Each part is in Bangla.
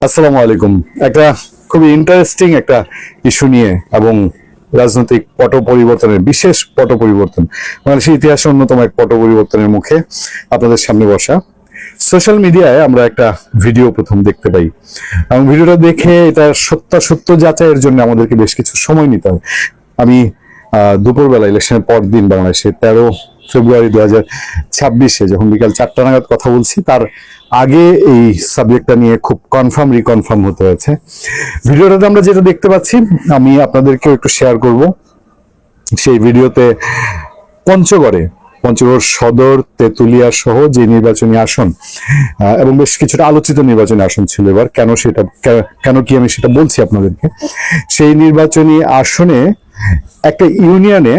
আসসালামু আলাইকুম। একটা খুবই ইন্টারেস্টিং একটা ইস্যু নিয়ে এবং রাজনৈতিক পট পরিবর্তনের বিশেষ পট পরিবর্তন, বাংলাদেশের ইতিহাসে অন্যতম এক পট পরিবর্তনের মুখে আপনাদের সামনে বসা। সোশ্যাল মিডিয়ায় আমরা একটা ভিডিও প্রথম দেখতে পাই এবং ভিডিওটা দেখে এটা সত্য যাচাইয়ের জন্য আমাদেরকে বেশ কিছু সময় নিতে হয়। আমি দুপুরবেলা ইলেকশনের পর দিন বাংলাদেশে 13 ফেব্রুয়ারি 2026 যখন বিকাল 4টা নাগাদ কথা বলছি, তার আগে এই সাবজেক্টটা নিয়ে খুব রিকনফার্ম হতে হয়েছে। ভিডিওটাতে আমরা যেটা দেখতে পাচ্ছি আমি আপনাদেরকেও একটু শেয়ার করব। সেই ভিডিওতে পঞ্চগড় সদর, তেঁতুলিয়া সহ যে নির্বাচনী আসন এবং বেশ কিছুটা আলোচিত নির্বাচনী আসন ছিল, এবার কেন কি আমি সেটা বলছি আপনাদেরকে। সেই নির্বাচনী আসনে একটা ইউনিয়নে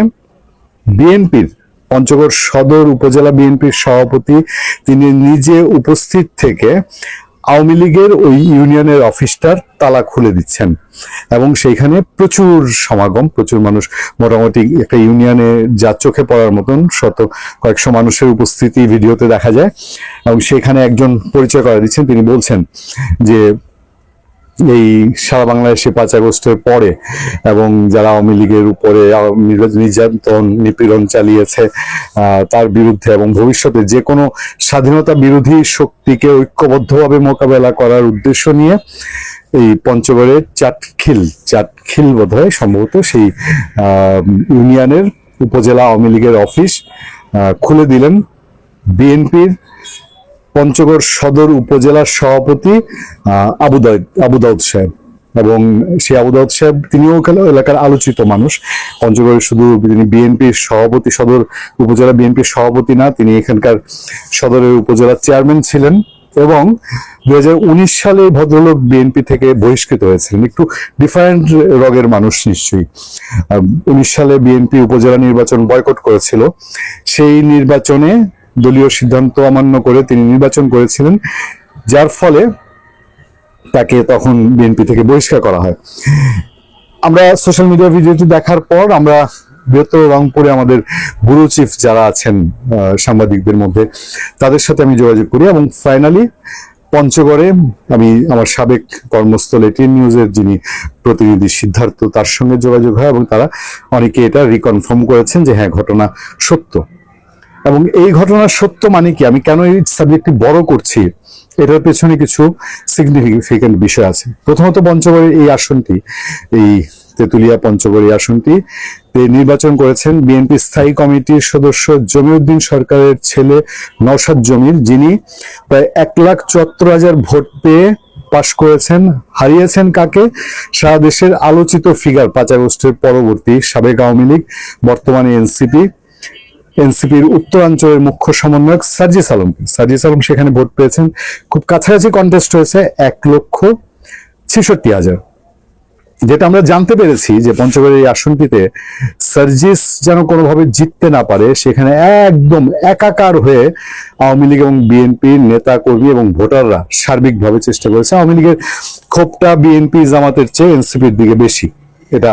বিএনপির পঞ্চগড় সদর উপজেলা বিএনপির সভাপতি তিনি নিজে উপস্থিত থেকে আওয়ামী লীগের ওই ইউনিয়নের অফিসটার তালা খুলে দিচ্ছেন এবং সেইখানে প্রচুর সমাগম, প্রচুর মানুষ, মোটামুটি একটা ইউনিয়নে যা চোখে পড়ার মতন কয়েকশো মানুষের উপস্থিতি ভিডিওতে দেখা যায়। এবং সেখানে একজন পরিচয় করে দিচ্ছেন, তিনি বলছেন যে এই সারা বাংলাদেশে 5 আগস্টের পরে এবং যারা আওয়ামী লীগের উপরে নির্যাতন নিপীড়ন চালিয়েছে তার বিরুদ্ধে এবং ভবিষ্যতে যে কোনো স্বাধীনতা বিরোধী শক্তিকে ঐক্যবদ্ধভাবে মোকাবেলা করার উদ্দেশ্য নিয়ে এই পঞ্চগড়ের চাটখিল বোধহয় সম্ভবত সেই ইউনিয়নের উপজেলা আওয়ামী লীগের অফিস খুলে দিলেন বিএনপির পঞ্চগড় সদর উপজেলার সভাপতি আবু দাউদ সাহেব। এবং সেই আবু দাউদ সাহেব তিনিও এলাকার আলোচিত মানুষ। পঞ্চগড়ের শুধু তিনি বিএনপির সভাপতি, সদর উপজেলা বিএনপির সভাপতি না, তিনি এখানকার সদরের উপজেলার চেয়ারম্যান ছিলেন এবং 2019 সালে ভদ্রলোক বিএনপি থেকে বহিষ্কৃত হয়েছিলেন। একটু ডিফারেন্ট রগের মানুষ নিশ্চয়ই। 19 সালে বিএনপি উপজেলা নির্বাচন বয়কট করেছিল, সেই নির্বাচনে দলীয় সিদ্ধান্ত অমান্য করে তিনি নির্বাচন করেছিলেন, যার ফলে তাকে তখন বিএনপি থেকে বহিষ্কার করা হয়। আমরা সোশ্যাল মিডিয়া ভিডিওটি দেখার পর আমরা বৃহত্তর রংপুরে আমাদের ব্যুরো চিফ যারা আছেন সাংবাদিকদের মধ্যে, তাদের সাথে আমি যোগাযোগ করি এবং ফাইনালি পঞ্চগড়ে আমি আমার সাবেক কর্মস্থল এটিএন নিউজের যিনি প্রতিনিধি সিদ্ধার্থ, তার সঙ্গে যোগাযোগ হয় এবং তারা অনেকে এটা রিকনফার্ম করেছেন যে হ্যাঁ, ঘটনা সত্য। এবং এই ঘটনা সত্য মানে কি, আমি কেন এই সাবজেক্টটি বড় করছি, এটার পেছনে কিছু সিগনিফিকেন্ট বিষয় আছে। প্রথমত পঞ্চগড়ের এই আসনটি, এই তেঁতুলিয়া পঞ্চগড় এই আসনটি নির্বাচন করেছেন বিএনপি স্থায়ী কমিটির সদস্য জমিউদ্দিন সরকারের ছেলে নওশাদ জমির, যিনি প্রায় 1,74,000 ভোট পেয়ে পাশ করেছেন। হারিয়েছেন কাকে? সারা দেশের আলোচিত ফিগার 5 আগস্টের পরবর্তী সাবেক আওয়ামী লীগ, বর্তমানে এনসিপির উত্তরাঞ্চলের মুখ্য সমন্বয়ক সার্জিস আলম সেখানে ভোট পেয়েছেন। খুব কাছাকাছি কন্টেস্ট হয়েছে, 1,66,000। যেটা আমরা জানতে পেরেছি যে পঞ্চগড়ের এই আসনটিতে সার্জিস যেন কোনোভাবে জিততে না পারে, সেখানে একদম একাকার হয়ে আওয়ামী লীগ এবং বিএনপির নেতা কর্মী এবং ভোটাররা সার্বিকভাবে চেষ্টা করেছে। আওয়ামী লীগের ক্ষোভটা বিএনপি জামাতের চেয়ে এনসিপির দিকে বেশি, এটা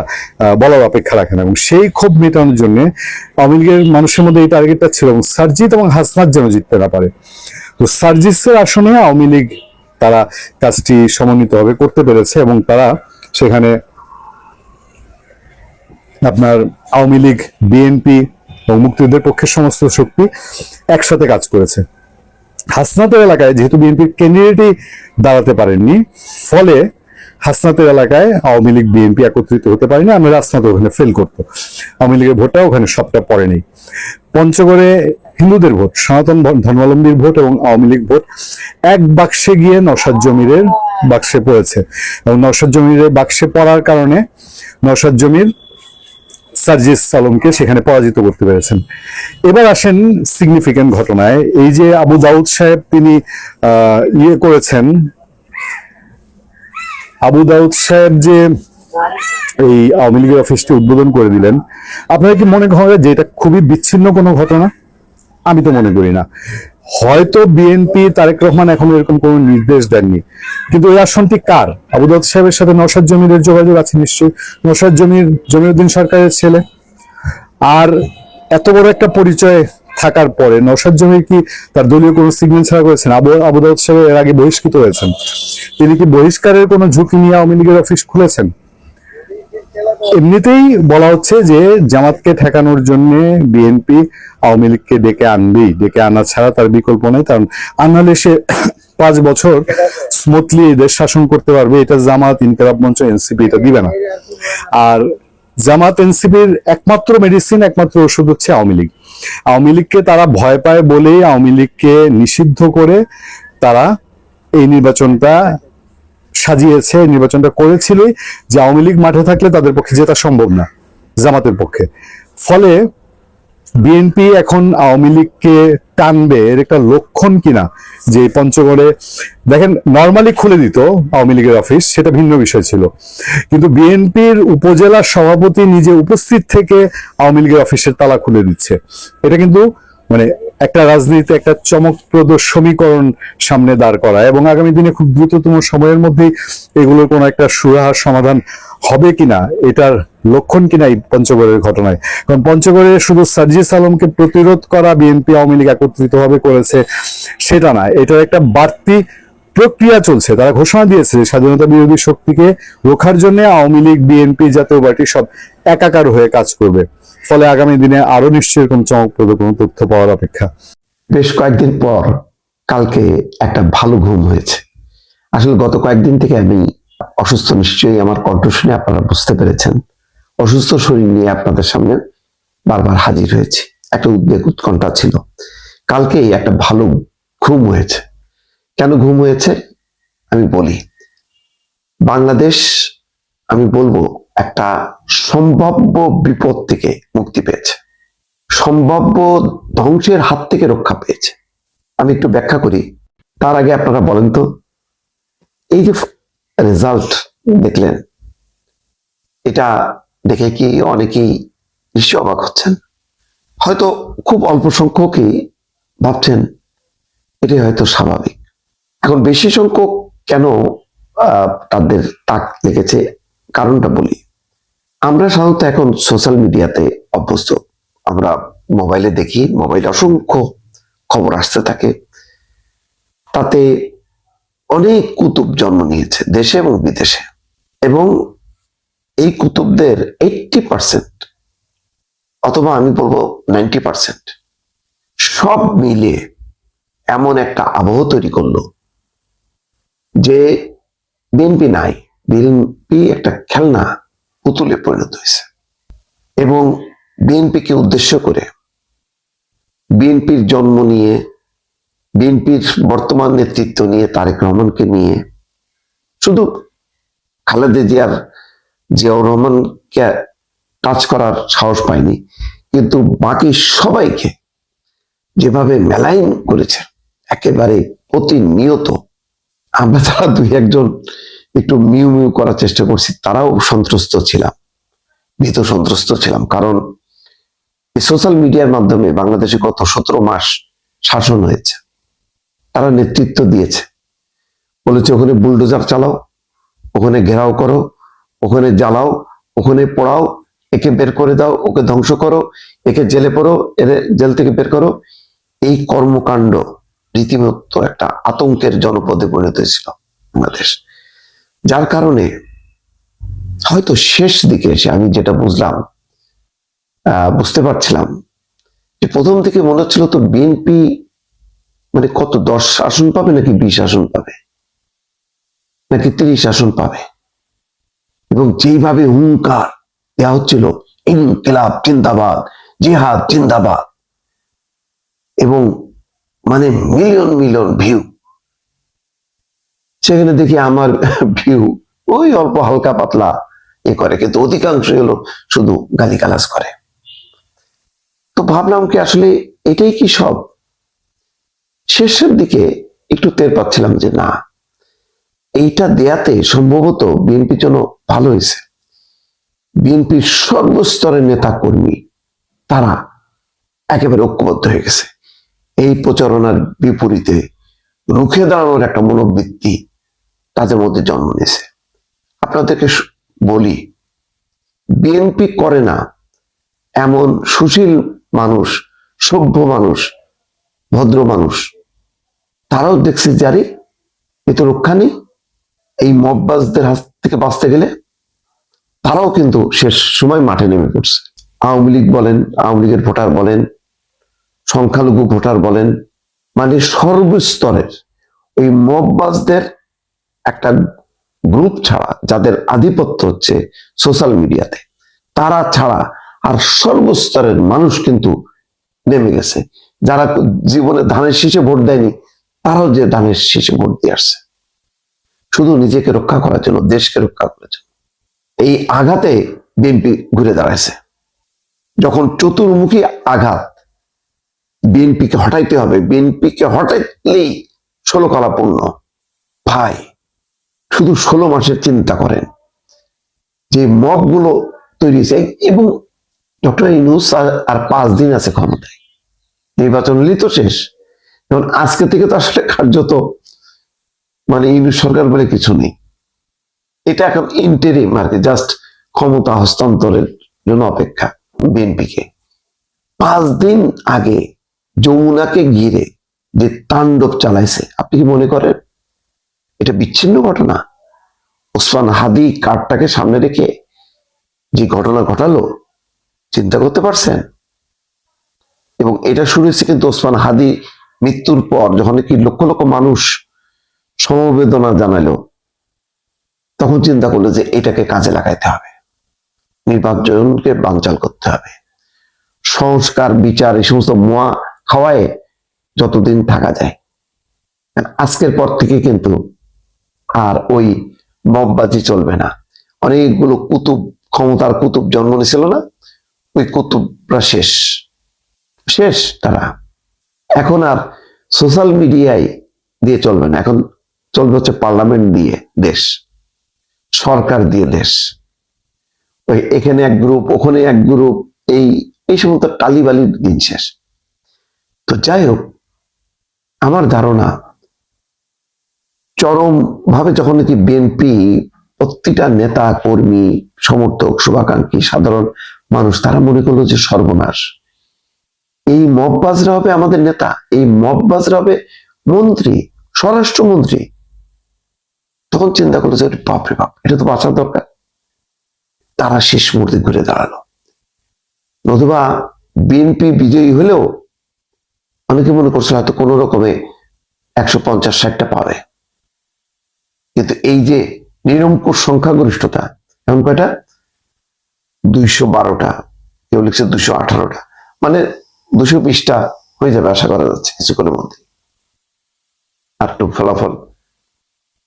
বলার অপেক্ষা রাখে না। এবং সেই ক্ষোভ মেটানোর জন্য আওয়ামী লীগের মানুষের মধ্যে এই টার্গেটটা ছিল এবং সার্জিত এবং হাসনাত যেন জিততে না পারে। তো সার্জিসের আসনে আওয়ামী লীগ তারা কাজটি সমন্বিতভাবে করতে পেরেছে এবং তারা সেখানে আপনার আওয়ামী লীগ, বিএনপি এবং মুক্তিযুদ্ধের পক্ষের সমস্ত শক্তি একসাথে কাজ করেছে। হাসনাতের এলাকায় যেহেতু বিএনপির ক্যান্ডিডেটই দাঁড়াতে পারেননি, ফলে হাসনাতের এলাকায় আওয়ামী লীগ বিএনপি একত্রিত হতে পারেনি, আমরা হাসনাত ওখানে ফেল করতো, আওয়ামী লীগের ভোটটা ওখানে সবটা পড়েনি। পঞ্চগড়ে হিন্দুদের ভোট, সনাতন ধর্মাবলম্বীর ভোট এবং আওয়ামী লীগ ভোট এক বাক্সে গিয়ে নওশাদ জমিরের বাক্সে পড়েছে এবং নওশাদ জমিরের বাক্সে পড়ার কারণে নওশাদ জমির সার্জিস আলমকে সেখানে পরাজিত করতে পেরেছেন। এবার আসেন সিগনিফিকেন্ট ঘটনায়। এই যে আবু দাউদ সাহেব তিনি করেছেন, আবু দাউদ সাহেব যে এই আওয়ামী লীগের অফিসটি উদ্বোধন করে দিলেন, আপনারা কি মনে করেন যে এটা খুবই বিচ্ছিন্ন কোনো ঘটনা? আমি তো মনে করি না। হয়তো বিএনপি তারেক রহমান এখনো এরকম কোনো নির্দেশ দেননি, কিন্তু এই আসনটি কার? আবু দাউদ সাহেবের সাথে নওশাদ জমিরের যোগাযোগ আছে নিশ্চয়ই। নওশাদ জমিউদ্দিন সরকারের ছেলে। আর এত বড় একটা পরিচয় থাকার পরে নওশাদ জমির কি তার দলীয় কোনো সিগন্যাল ছাড়া করেছেন? আবু দাউদ সাহেব এর আগে বহিষ্কৃত হয়েছেন, তিনি কি বহিষ্কারের কোনো ঝুঁকি নিয়ে আওয়ামী লীগের অফিস খুলেছেন? এমনিতেই বলা হচ্ছে যে জামাতকে ঠেকানোর জন্য বিএনপি আওয়ামী লীগকে ডেকে আনবেই, ডেকে আনা ছাড়া তার বিকল্প নেই, কারণ আনালে সে 5 বছর স্মুথলি দেশ শাসন করতে পারবে, এটা জামাত, ইনকিলাব মঞ্চ, এনসিপি এটা দিবে না। আর জামাত এনসিপির একমাত্র মেডিসিন, একমাত্র ওষুধ হচ্ছে আওয়ামী লীগ। আওয়ামী লীগকে তারা ভয় পায় বলেই আওয়ামী লীগকে নিষিদ্ধ করে তারা এই নির্বাচনটা সাজিয়েছে, নির্বাচনটা করেছিল যে আওয়ামী লীগ মাঠে থাকলে তাদের পক্ষে জেতা সম্ভব না জামাতের পক্ষে। ফলে বিএনপি এখন আওয়ামী লীগকে টানবে এর একটা লক্ষণ কিনা যে পঞ্চগড়ে দেখেন নর্মালি খুলে দিত আওয়ামী লীগের অফিস, সেটা ভিন্ন বিষয় ছিল, কিন্তু বিএনপির উপজেলা সভাপতি নিজে উপস্থিত থেকে আওয়ামী লীগের অফিসের তালা খুলে দিচ্ছে। এটা কিন্তু মানে একটা রাজনীতিতে একটা চমকপ্রদ সমীকরণ সামনে দাঁড় করা, এবং আগামী দিনে খুব দ্রুততম সময়ের মধ্যেই এগুলোর কোনো একটা সুরাহার সমাধান হবে কিনা এটার লক্ষণ কিনা এই পঞ্চগড়ের ঘটনায়। কারণ পঞ্চগড়ে শুধু সার্জিস আলমকে প্রতিরোধ করা বিএনপি আওয়ামী লীগ একত্রিত ভাবে করেছে সেটা না, এটার একটা বাড়তি প্রক্রিয়া চলছে। তারা ঘোষণা দিয়েছে স্বাধীনতা বিরোধী শক্তিকে রোখার জন্য আওয়ামী লীগ, বিএনপি, জাতীয় পার্টি সব একাকার হয়ে কাজ করবে। ফলে আগামী দিনে আরো নিশ্চয়ই এরকম চমকপ্রদ কোনো তথ্য পাওয়ার অপেক্ষা। বেশ কয়েকদিন পর কালকে একটা ভালো ঘুম হয়েছে। আসলে গত কয়েকদিন থেকে আমি অসুস্থ, নিশ্চয়ই আমার কণ্ঠ শুনে আপনারা বুঝতে পেরেছেন। অসুস্থ শরীর নিয়ে আপনাদের সামনে বারবার হাজির হয়েছি, একটা উদ্বেগ উৎকণ্ঠা ছিল। কালকে একটা ভালো ঘুম হয়েছে। কেন ঘুম হয়েছে আমি বলি। বাংলাদেশ, আমি বলবো, একটা সম্ভাব্য বিপদ থেকে মুক্তি পেয়েছে, সম্ভাব্য ধ্বংসের হাত থেকে রক্ষা পেয়েছে। আমি একটু ব্যাখ্যা করি। তার আগে আপনারা বলেন তো, এই যে রেজাল্ট দেখলেন, এটা দেখে কি অনেকেই নিশ্চয় অবাক হচ্ছেন? হয়তো খুব অল্প সংখ্যকই ভাবছেন এটাই হয়তো স্বাভাবিক। এখন বেশি সংখ্যক কেন তাদের তাক লেগেছে, কারণটা বলি। আমরা সাধারণত এখন সোশ্যাল মিডিয়াতে অভ্যস্ত, আমরা মোবাইলে দেখি, মোবাইলে অসংখ্য খবর আসতে থাকে, তাতে অনেক কুতুব জন্ম নিয়েছে দেশে এবং বিদেশে, এবং এই কুতুবদের 80% অথবা আমি বলবো 90% সব মিলে এমন একটা আবহ তৈরি করলো যে বিএনপি নাই, বিএনপি একটা খেলনা পুতুলে পরিণত হয়েছে। এবং বিএনপিকে উদ্দেশ্য করে, বিএনপির জন্ম নিয়ে, বিএনপির বর্তমান নেতৃত্ব নিয়ে, তারেক রহমানকে নিয়ে, শুধু খালেদা জিয়াউর রহমানকে টাচ করার সাহস পায়নি, কিন্তু বাকি সবাইকে যেভাবে মেলাইন করেছে একেবারে প্রতিনিয়ত, আমরা যারা 2-1 একটু মিউ মিউ করার চেষ্টা করছি তারাও সন্ত্রস্ত ছিলাম, ভীত সন্ত্রস্ত ছিলাম। কারণ এই সোশ্যাল মিডিয়ার মাধ্যমে বাংলাদেশে গত 17 মাস শাসন হয়েছে, তারা নেতৃত্ব দিয়েছে, বলেছে ওখানে বুলডোজার চালাও, ওখানে ঘেরাও করো, ওখানে জ্বালাও, ওখানে পোড়াও, একে বের করে দাও, ওকে ধ্বংস করো, একে জেলে পড়ো, এদের জেল থেকে বের করো। এই কর্মকাণ্ড রীতিমতো একটা আতঙ্কের জনপদে পরিণত হয়েছিল বাংলাদেশ। যার কারণে হয়তো শেষ দিকে এসে আমি যেটা বুঝতে পারছিলাম যে প্রথম থেকে মনে হচ্ছিল তো বিএনপি মানে কত 10 আসন পাবে নাকি 20 আসন পাবে নাকি 30 আসন পাবে, এবং যেইভাবে হুঙ্কার দেওয়া হচ্ছিল ইনকিলাব জিন্দাবাদ, জিহাদ জিন্দাবাদ, এবং মানে মিলিয়ন মিলিয়ন ভিউ, সেখানে দেখি আমার ভিউ ওই অল্প হালকা পাতলা করে, কিন্তু অধিকাংশই হলো শুধু গালিগালাজ করে। তো ভাবলাম কি আসলে এটাই কি সব? শেষের দিকে একটু টের পাচ্ছিলাম যে না, এইটা দেয়াতে সম্ভবত বিএনপির জন্য ভালো হয়েছে। বিএনপির সর্বস্তরের নেতা কর্মী তারা একেবারে ঐক্যবদ্ধ হয়ে গেছে। এই প্রচারণার বিপরীতে রুখে দাঁড়ানোর একটা মনোবৃত্তি তাদের মধ্যে জন্ম নিয়েছে। আপনাদেরকে বলি, বিএনপি করে না এমন সুশীল মানুষ সভ্য মানুষ, ভদ্র মানুষ, তারাও দেখছে যে আরে এ তো রক্ষা নেই। এই মববাজদের হাত থেকে বাঁচতে গেলে তারাও কিন্তু শেষ সময় মাঠে নেমে পড়ছে। আওয়ামী লীগ বলেন, আওয়ামী লীগের ভোটার বলেন, সংখ্যালঘু ভোটার বলেন, মানে সর্বস্তরের ওই মববাজদের একটা গ্রুপ ছাড়া, যাদের আধিপত্য হচ্ছে সোশ্যাল মিডিয়াতে, তারা ছাড়া আর সর্বস্তরের মানুষ কিন্তু নেমে গেছে। যারা জীবনে ধানের শীষে ভোট দেয়নি, তারাও যে ধানের শীষে ভোট দিয়ে আসছে শুধু নিজেকে রক্ষা করার জন্য, দেশকে রক্ষা করার জন্য। এই আঘাতে বিএনপি ঘুরে দাঁড়াইছে। যখন চতুর্মুখী আঘাত, বিএনপিকে হটাইতে হবে, বিএনপিকে হটাইলেই 16 কলাপূর্ণ। ভাই, শুধু 16 মাসের চিন্তা করেন যে মব গুলো তৈরি হয়েছে। এবং ডক্টর ইউনূস আর 5 দিন আছে ক্ষমতায়, নির্বাচন হলেই তো শেষ। এখন আজকে থেকে তো আসলে কার্যত মানে ইউনূস সরকার বলে কিছু নেই। এটা এখন ইন্টারিম আর কি, জাস্ট ক্ষমতা হস্তান্তরের জন্য অপেক্ষা বিএনপিকে। 5 দিন আগে যমুনাকে ঘিরে যে তাণ্ডব চালাইছে, আপনি কি মনে করেন এটা বিচ্ছিন্ন ঘটনা? ওসমান হাদি কার্ডটাকে সামনে রেখে যে ঘটনা ঘটালো, চিন্তা করতে পারছেন? এবং এটা শুরু হয়েছে কিন্তু ওসমান হাদি মৃত্যুর পর, যখন কি লক্ষ লক্ষ মানুষ সমবেদনা জানালো, তখন চিন্তা করলো যে এটাকে কাজে লাগাইতে হবে, নির্বাচনকে বানচাল করতে হবে, সংস্কার বিচার এই সমস্ত মোয়া খাওয়ায় যতদিন থাকা যায়। আজকের পর থেকে কিন্তু আর ওই মববাজি চলবে না। অনেকগুলো কুতুব, ক্ষমতার কুতুব জন্ম নিয়েছিল না, ওই কুতুবরা শেষ শেষ। তারা এখন আর সোশ্যাল মিডিয়ায় দিয়ে চলবে না, এখন চলবে হচ্ছে পার্লামেন্ট দিয়ে দেশ, সরকার দিয়ে দেশ। ওই এখানে এক গ্রুপ, ওখানে এক গ্রুপ, এই এই সমস্ত টালিবালির দিন শেষ। তো যাই হোক, আমার ধারণা চরম ভাবে যখন নাকি বিএনপি প্রতিটা নেতা কর্মী, সমর্থক, শুভাকাঙ্ক্ষী, সাধারণ মানুষ তারা মনে করলো যে সর্বনাশ, এই মববাজরা হবে আমাদের নেতা, এই মববাজরা হবে মন্ত্রী, স্বরাষ্ট্রমন্ত্রী। তখন চিন্তা করলো যে বাপরে বাপ, এটা তো বাঁচার দরকার। তারা শেষ মুহূর্তে ঘুরে দাঁড়ালো। নতুবা বিএনপি বিজয়ী হলেও অনেকে মনে করছে হয়তো কোনো রকমে 150-60টা পাবে, কিন্তু এই যে নিরঙ্কুশ সংখ্যাগরিষ্ঠতা, এমন কয়টা 212টা, কেউ লিখছে 218টা, মানে 220টা হয়ে যাবে আশা করা যাচ্ছে কিছুক্ষণের মধ্যে। আর তো ফলাফল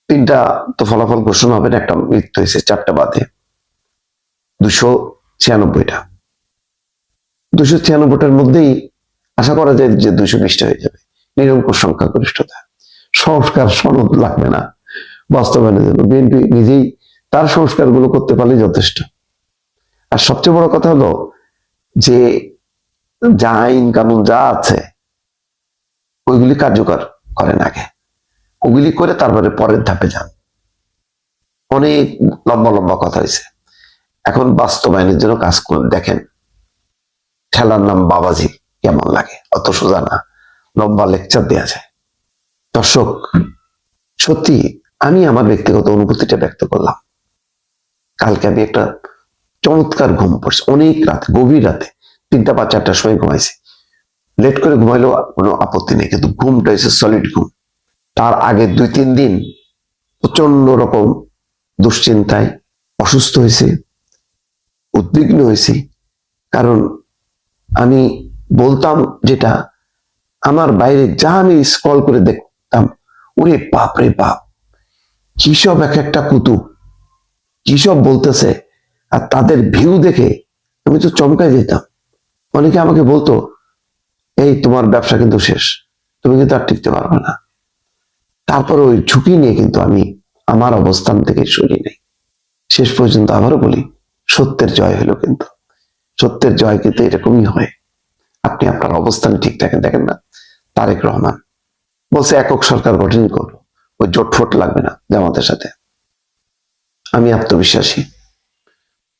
3টা তো ফলাফল ঘোষণা হবে না, একটা মৃত্যু হয়েছে 4টা বাদে, 296টা। 296টার মধ্যেই আশা করা যায় যে 220টা হয়ে যাবে। নিরঙ্কুশ সংখ্যাগরিষ্ঠতা, সংস্কার সনদ লাগবে না বাস্তবায়নের জন্য, বিএনপি নিজেই তার সংস্কারগুলো করতে পারলে যথেষ্ট। আর সবচেয়ে বড় কথা হলো যে যা আইন কানুন যা আছে ওইগুলি কার্যকর করেন আগে, ওগুলি করে তারপরে পরের ধাপে যান। অনেক লম্বা লম্বা কথা হয়েছে, এখন বাস্তবায়নের জন্য কাজ করে দেখেন। ঠেলার নাম বাবাজি কেমন লাগে, অত সোজা না, লম্বা লেকচার দেওয়া যায়। দর্শক, সত্যি আমি আমার ব্যক্তিগত অনুভূতিটা ব্যক্ত করলাম। কালকে আমি একটা চমৎকার ঘুম পড়ছে, অনেক রাতে, গভীর রাতে, 3টা বা 4টার সময় ঘুমাইছি। লেট করে ঘুমাইলেও কোনো আপত্তি নেই, কিন্তু ঘুমটা হয়েছে সলিড ঘুম। তার আগে 2-3 দিন প্রচন্ড রকম দুশ্চিন্তায় অসুস্থ হয়েছে, উদ্বিগ্ন হয়েছি। কারণ আমি বলতাম যেটা, আমার বাইরে যা আমি স্ক্রল করে দেখতাম, ওরে বাপ রে বাপ, কি সব এক একটা কুতুব, কি সব বলতেছে। আর তাদের ভিউ দেখে আমি তো চমকাই যেতাম। অনেকে আমাকে বলতো, এই তোমার ব্যবসা কিন্তু শেষ, তুমি কিন্তু আর টিকতে পারবে না। তারপর ওই ঝুঁকি নিয়ে কিন্তু আমি আমার অবস্থান থেকে সরিয়ে নেই। শেষ পর্যন্ত আবারও বলি, সত্যের জয় হলো। কিন্তু সত্যের জয় কিন্তু এরকমই হয়, আপনি আপনার অবস্থান ঠিক থাকেন। দেখেন না, তারেক রহমান বলছে একক সরকার গঠন করবো, ওই জোটফোট লাগবে না জামাতের সাথে। আমি আত্মবিশ্বাসী।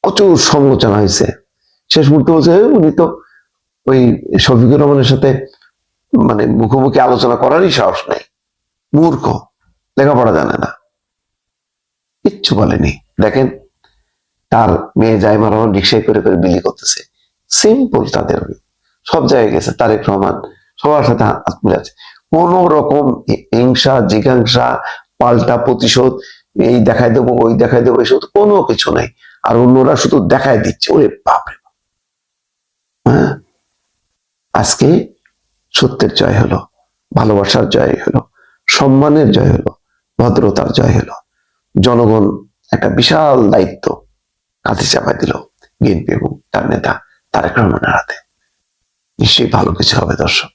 প্রচুর সমালোচনা হয়েছে, শেষ মুহূর্তে বলছে উনি তো ওই শফিকুর রহমানের সাথে মানে মুখোমুখি আলোচনা করারই সাহস নাই। মূর্খ, লেখাপড়া জানে না, কিচ্ছু বলেনি। দেখেন তার মেয়ে জাইমা রহমান রিক্সায় করে করে বিলি করতেছে। সিম্পল, তাদের সব জায়গায় গেছে। তারেক রহমান সবার সাথে হাত মিলে আছে। কোন রকম হিংসা জিজ্ঞাসা পাল্টা প্রতিশোধ, এই দেখাই দেবো ওই দেখাই দেবো, এসব কোনো কিছু নাই। আর অন্যরা শুধু দেখাই দিচ্ছে। ওরে বাপরে বাপ। হ্যাঁ, আজকে সত্যের জয় হলো, ভালোবাসার জয় হলো, সম্মানের জয় হলো, ভদ্রতার জয় হলো। জনগণ একটা বিশাল দায়িত্ব কাঁধে চাপাই দিল বিএনপি এবং তার নেতা তারেক রহমানের হাতে। নিশ্চয়ই ভালো কিছু হবে দর্শক।